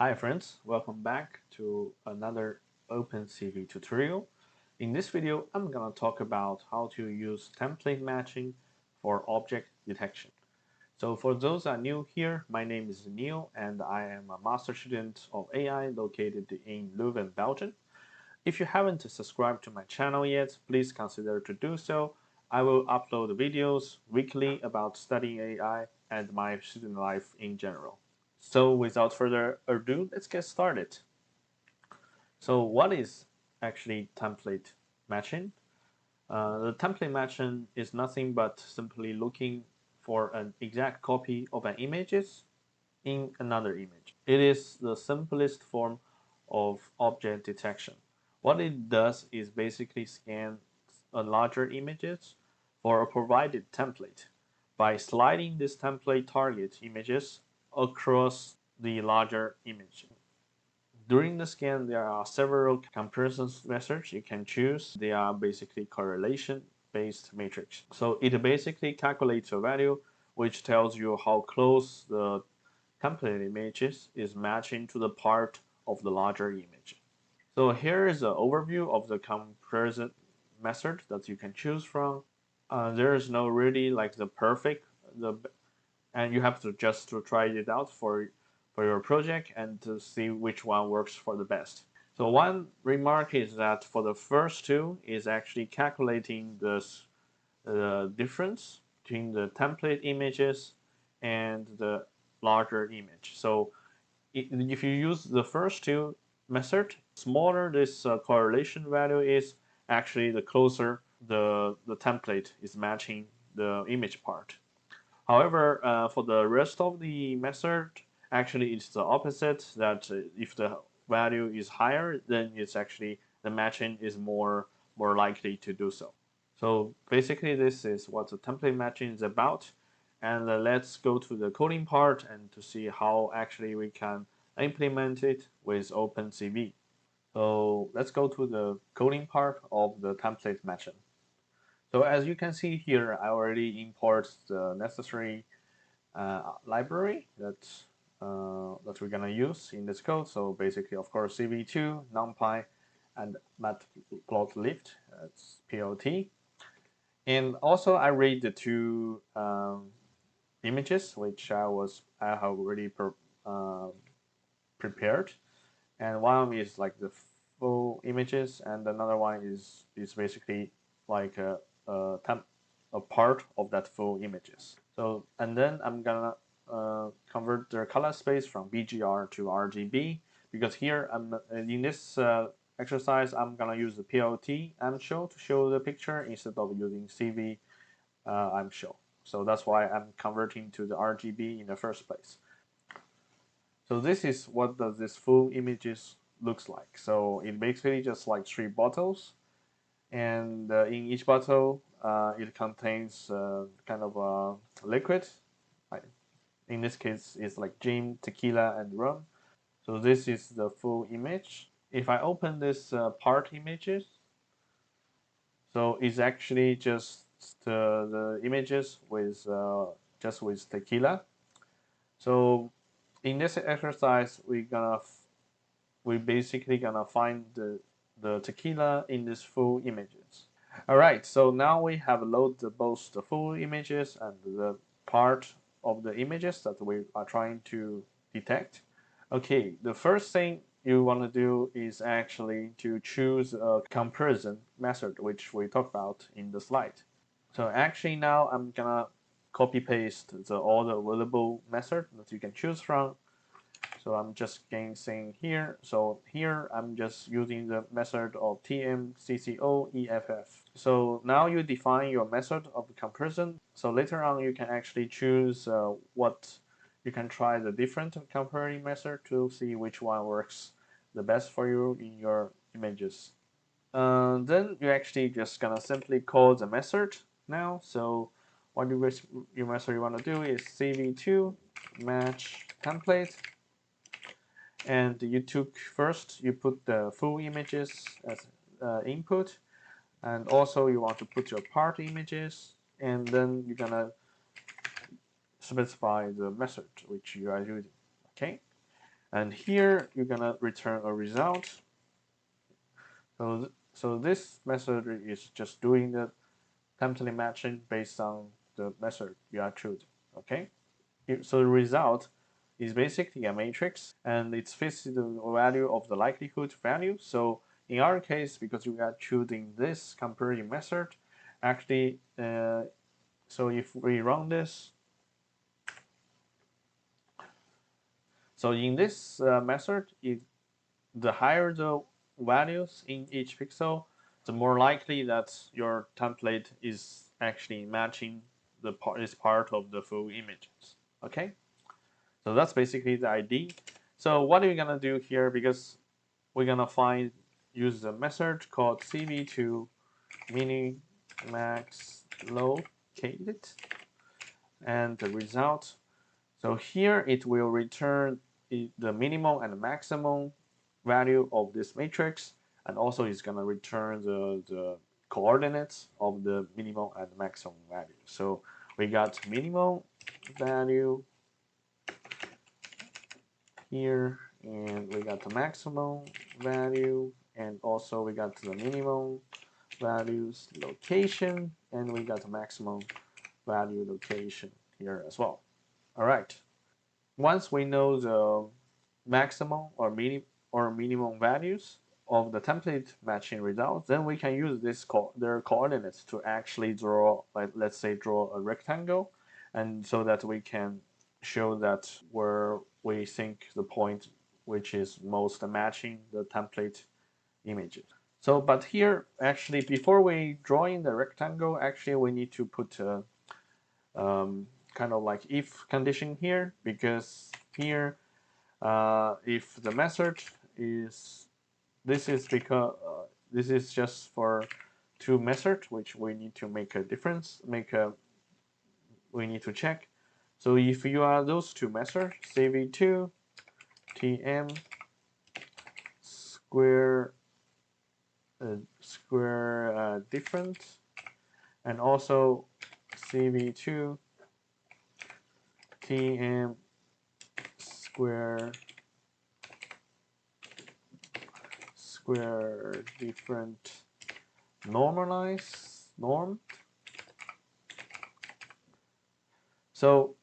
Hi friends, welcome back to another OpenCV tutorial. In this video, I'm gonna talk about how to use template matching for object detection. So for those that are new here, my name is Neo and I am a master student of AI located in Leuven, Belgium. If you haven't subscribed to my channel yet, please consider to do so. I will upload videos weekly about studying AI and my student life in general. So without further ado, let's get started. So what is actually template matching? The template matching is nothing but simply looking for an exact copy of an image in another image. It is the simplest form of object detection. What it does is basically scan a larger images for a provided template by sliding this template target images across the larger image. During the scan, there are several comparison methods you can choose. They are basically correlation-based matrix. So it basically calculates a value which tells you how close the template images is matching to the part of the larger image. So here is an overview of the comparison method that you can choose from. There is no really like the perfect, and you have to just to try it out for your project and to see which one works for the best. So one remark is that for the first two is actually calculating the difference between the template images and the larger image. So if you use the first two method, smaller this correlation value is, actually the closer the template is matching the image part. However, for the rest of the method, actually it's the opposite, that if the value is higher, then it's actually the matching is more likely to do so. So basically this is what the template matching is about. And let's go to the coding part and to see how actually we can implement it with OpenCV. So let's go to the coding part of the template matching. So as you can see here, I already import the necessary library that we're gonna use in this code. So basically, of course, CV2, NumPy, and matplotlib, that's PLT. And also, I read the two images which I have already prepared, and one is like the full images, and another one is basically like a part of that full images. So and then I'm gonna convert the color space from BGR to RGB, because here I'm in this exercise I'm gonna use the PLT show to show the picture instead of using CV show. So that's why I'm converting to the RGB in the first place. So this is what does this full images looks like. So it basically just like three bottles, and in each bottle it contains kind of a liquid. In this case, it's like gin, tequila, and rum. So this is the full image. If I open this part images, so it's actually just the images with just with tequila. So in this exercise, we basically gonna find the tequila in these full images. All right, so now we have loaded both the full images and the part of the images that we are trying to detect. Okay, the first thing you want to do is actually to choose a comparison method, which we talked about in the slide. So actually now I'm gonna copy paste all the available method that you can choose from. So I'm just saying here. So here I'm just using the method of tmccoeff. So now you define your method of comparison. So later on you can actually choose what you can try the different comparing method to see which one works the best for you in your images. Then you're actually just gonna simply call the method now. So what your method you want to do is cv2 match template, and you put the full images as input, and also you want to put your part images, and then you're gonna specify the method which you are using. Okay, And here you're gonna return a result. So this method is just doing the template matching based on the method you are choosing. Okay. So the result is basically a matrix, and it fits the value of the likelihood value. So in our case, because we are choosing this comparison method, actually, so if we run this, so in this method, the higher the values in each pixel, the more likely that your template is actually matching is part of the full images. Okay. So that's basically the ID. So what are we gonna do here? Because we're gonna use a method called CV to mini max located, and the result. So here it will return the minimum and maximum value of this matrix, and also it's gonna return the coordinates of the minimum and maximum value. So we got minimum value here, and we got the maximum value, and also we got the minimum values location, and we got the maximum value location here as well. All right. Once we know the maximum or minimum values of the template matching results, then we can use their coordinates to actually draw, like let's say, draw a rectangle, and so that we can show that where we think the point which is most matching the template images. So, but here actually, before we draw in the rectangle, actually we need to put a kind of like if condition here, because here if the method is this is because this is just for two methods which we need to make a difference, we need to check. So if you are those two methods, CV2 tm square different, and also CV2 tm square different norm. So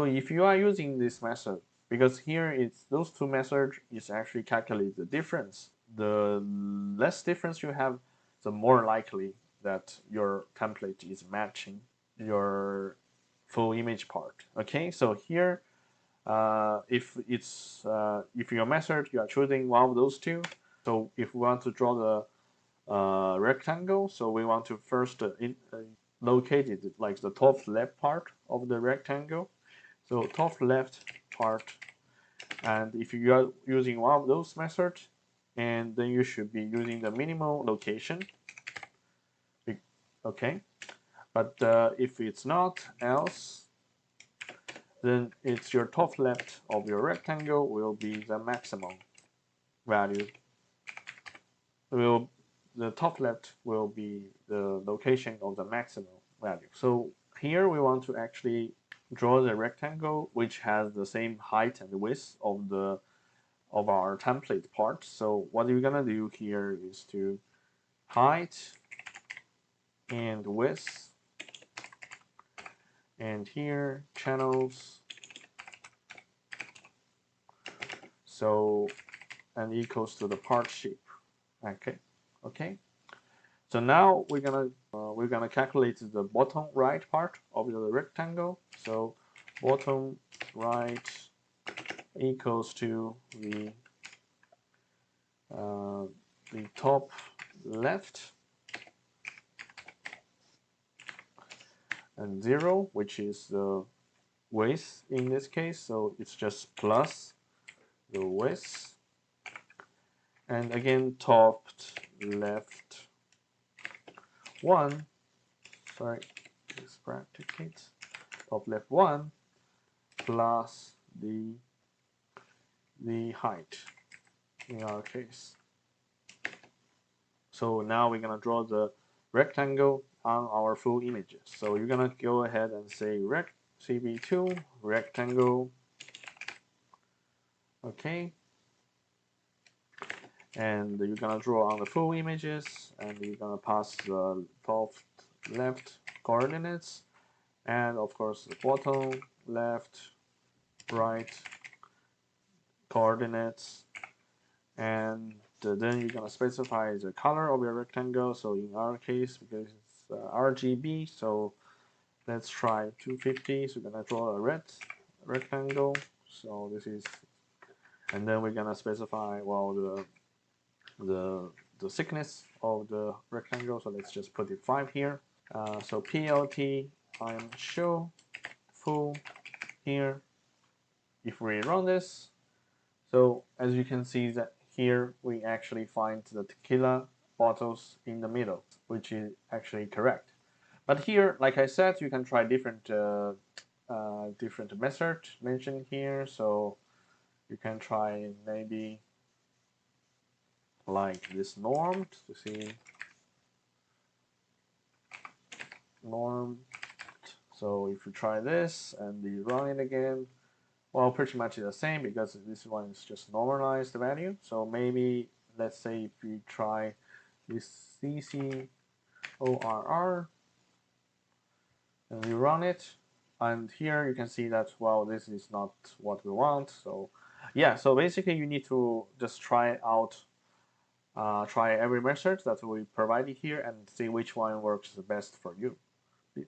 if you are using this method, because here it's those two methods is actually calculate the difference. The less difference you have, the more likely that your template is matching your full image part. Okay, so here if your method you are choosing one of those two, so if we want to draw the rectangle, so we want to first locate it like the top left part of the rectangle. So top left part, and if you are using one of those methods, and then you should be using the minimal location. Okay, but if it's not, else, then it's your top left of your rectangle will be the maximum value. The top left will be the location of the maximum value. So here we want to actually draw the rectangle which has the same height and width of our template part. So what you're gonna do here is to height and width, and here channels, so and equals to the part shape. Okay. So now we're gonna calculate the bottom right part of the rectangle. So bottom right equals to the top left, and 0, which is the width in this case. So it's just plus the width, and again top left 1. Sorry, let's practice. Top left 1 plus the height in our case. So now we're gonna draw the rectangle on our full images. So you're gonna go ahead and say CV2 rectangle Okay, and you're gonna draw on the full images, and you're gonna pass the top left coordinates, and of course the bottom left right coordinates, and then you're gonna specify the color of your rectangle. So in our case, because it's RGB, so let's try 250. So we're gonna draw a red rectangle. So this is, and then we're gonna specify, well, the thickness of the rectangle. So let's just put it 5 here. So PLT I'm show full here. If we run this, so as you can see that here we actually find the tequila bottles in the middle, which is actually correct. But here, like I said, you can try different different method mentioned here. So you can try maybe like this norm to see norm. So if you try this and you run it again, well, pretty much the same because this one is just normalized value. So maybe let's say if we try this CCORR and we run it, and here you can see that, well, this is not what we want. So yeah, so basically you need to just try out, try every method that we provided here and see which one works the best for you.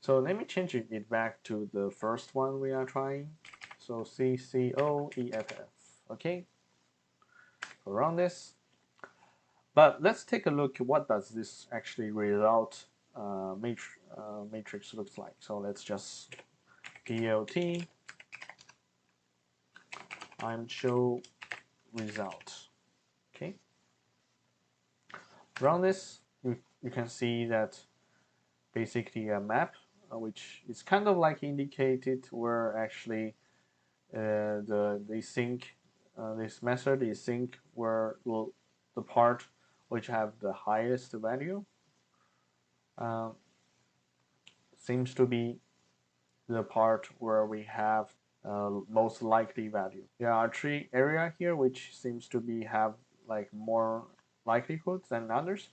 So let me change it back to the first one we are trying. So CCOEFF, okay? So run this. But let's take a look at what does this actually result matrix looks like. So let's just PLT I'm show result. Okay. Run this. You can see that basically a map, which is kind of like indicated where actually they sync. This method is sync where the part which have the highest value seems to be the part where we have most likely value. There are 3 area here which seems to be have like more likelihoods than others,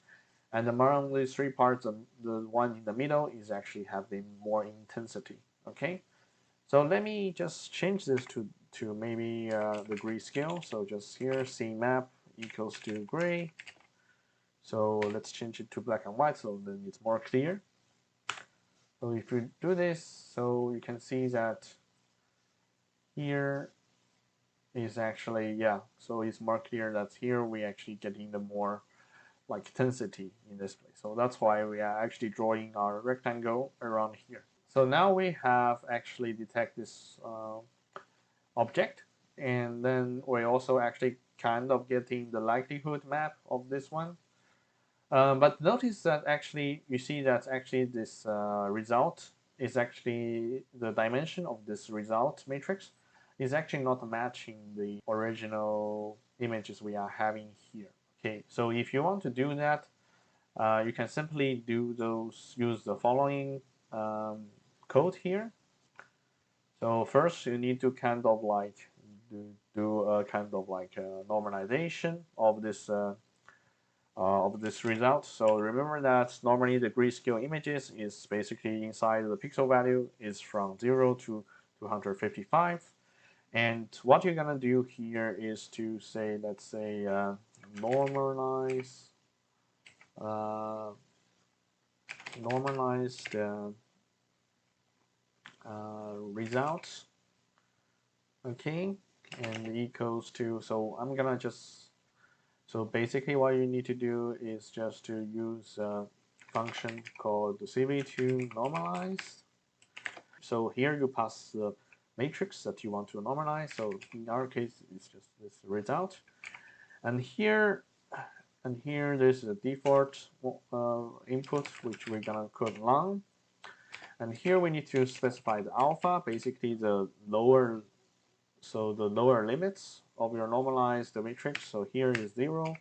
and among these 3 parts, the one in the middle is actually having more intensity. Okay, so let me just change this to maybe the grayscale. So just here C map equals to gray. So let's change it to black and white so then it's more clear. So if you do this, so you can see that here is actually, yeah, so it's more clear that here we actually getting the more like intensity in this place. So that's why we are actually drawing our rectangle around here. So now we have actually detect this object, and then we also actually kind of getting the likelihood map of this one. But notice that actually you see that actually this result is actually the dimension of this result matrix is actually not matching the original images we are having here. Okay, so if you want to do that, you can simply use the following code here. So first you need to kind of like do a kind of like a normalization of this result. So remember that normally the grayscale images is basically inside the pixel value is from 0 to 255. And what you're gonna do here is to say, let's say normalize the results, okay, and equals to, so I'm gonna just, so basically what you need to do is just to use a function called CV to normalize. So here you pass the matrix that you want to normalize. So in our case, it's just this result. And here there's a default input, which we're gonna call long. And here we need to specify the alpha, basically the lower, so the lower limits of your normalized matrix. So here is 0.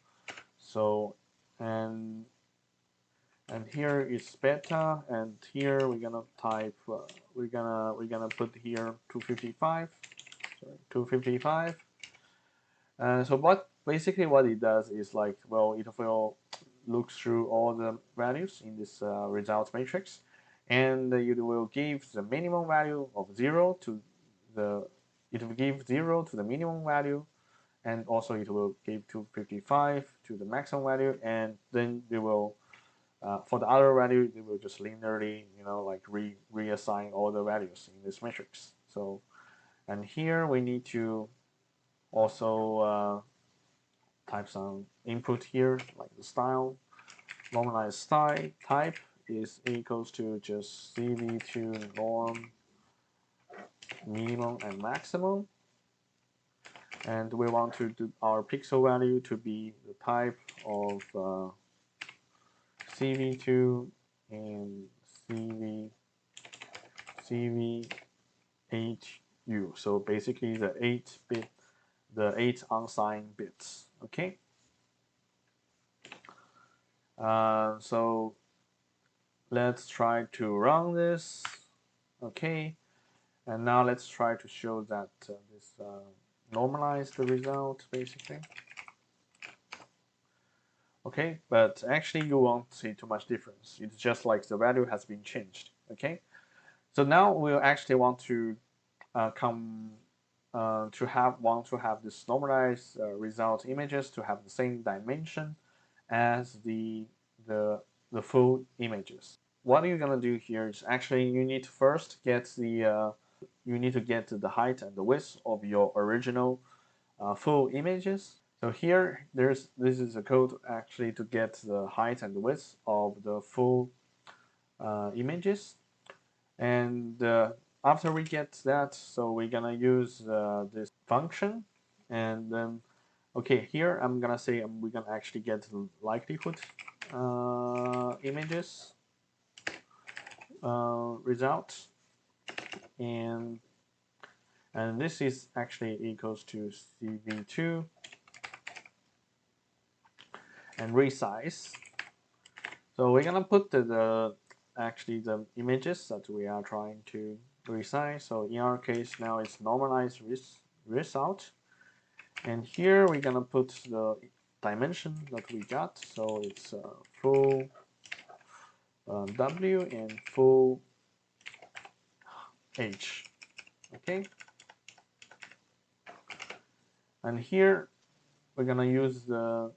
So and here is beta, and here we're gonna type we're gonna put here 255. Sorry, 255. So what it does is like, well, it will look through all the values in this result matrix, and it will give the minimum value of 0 to the it will give 0 to the minimum value, and also it will give 255 to the maximum value, and then it will for the other value it will just linearly, like reassign all the values in this matrix. So, and here we need to also type some input here, like the style. Normalized style type is equals to just CV2 norm minimum and maximum, and we want to do our pixel value to be the type of CV2 and CV8U. So basically the 8 unsigned bits. Okay. So let's try to run this. Okay. And now let's try to show that this normalize the result basically. Okay, but actually you won't see too much difference. It's just like the value has been changed. Okay, so now we'll actually want to want to have this normalized result images to have the same dimension as the full images. What you're gonna do here is actually you need to first get the height and the width of your original full images. So here, this is a code actually to get the height and the width of the full images. And after we get that, so we're gonna use this function, and then okay, here I'm gonna say we're gonna actually get the likelihood images result, and this is actually equals to CV2 and resize. So we're gonna put actually the images that we are trying to resize. So in our case now it's normalized result, and here we're gonna put the dimension that we got. So it's full W and full H. Okay, and here we're gonna use the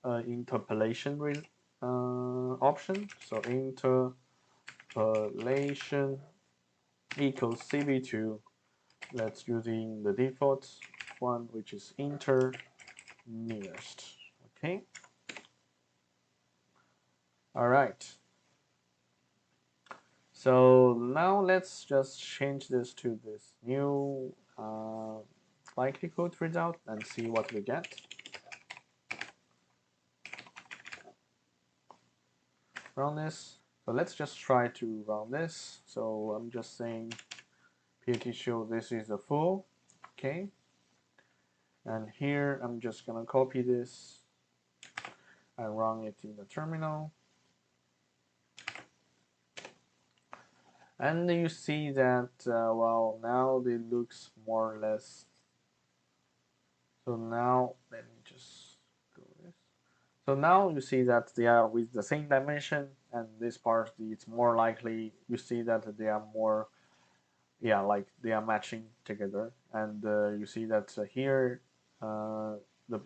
interpolation option. So interpolation equals CV2. Let's using the default one, which is inter nearest. Okay. All right. So now let's just change this to this new likelihood result and see what we get. Run this. So let's just try to run this. So I'm just saying PT show this is the full. Okay. And here I'm just gonna copy this and run it in the terminal. And you see that, well, now it looks more or less. So now, let me just do this. So now you see that they are with the same dimension, and this part, it's more likely, you see that they are more, yeah, like they are matching together. And you see that here,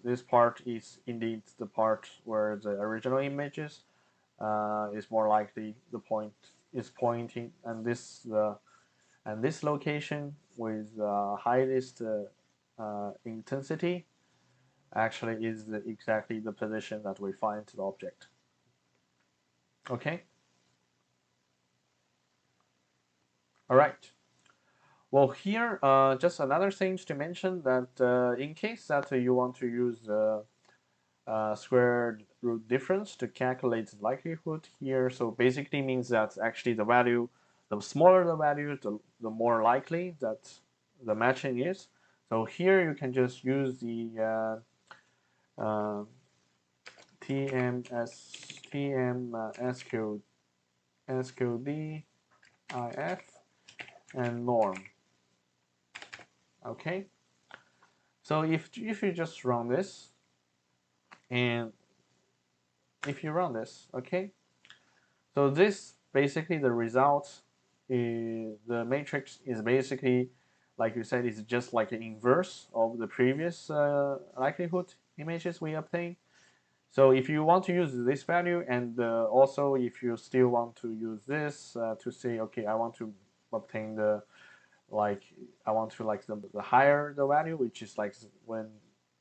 this part is indeed the part where the original images is more likely the point is pointing, and this location with highest intensity actually is exactly the position that we find the object. Okay. All right. Well, here just another thing to mention that in case that you want to use square root difference to calculate the likelihood here. So basically means that actually the value, the smaller the value, the more likely that the matching is. So here you can just use the SQDIF and norm. Okay. So if you just run this, and if you run this, okay, so this basically the result is the matrix is basically, like you said, is just like an inverse of the previous likelihood images we obtained. So if you want to use this value, and also if you still want to use this to say, okay, I want to obtain the, like, I want to like the higher the value, which is like when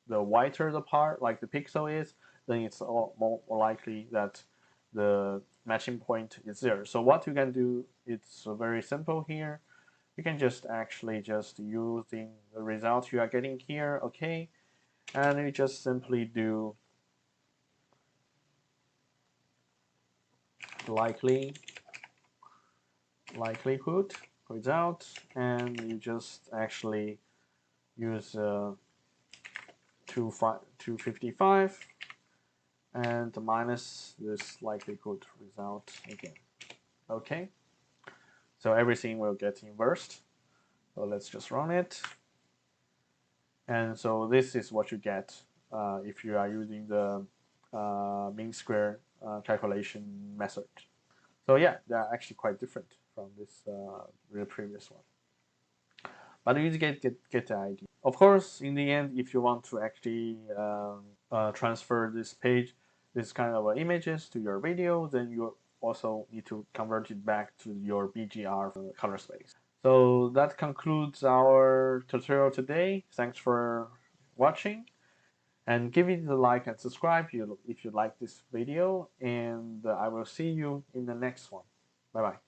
the whiter the part, like the pixel is, then it's more likely that the matching point is there. So what you can do, it's very simple here. You can just actually just using the result you are getting here, okay, and you just simply do likelihood result, and you just actually use 255 and minus this likelihood result again. Okay, so everything will get inversed. So let's just run it. And so this is what you get if you are using the mean square calculation method. So yeah, they're actually quite different from this the previous one. But you get the idea. Of course, in the end, if you want to actually transfer this page, this kind of images to your video, then you also need to convert it back to your BGR color space. So that concludes our tutorial today. Thanks for watching, and give it a like and subscribe if you like this video, and I will see you in the next one. Bye bye.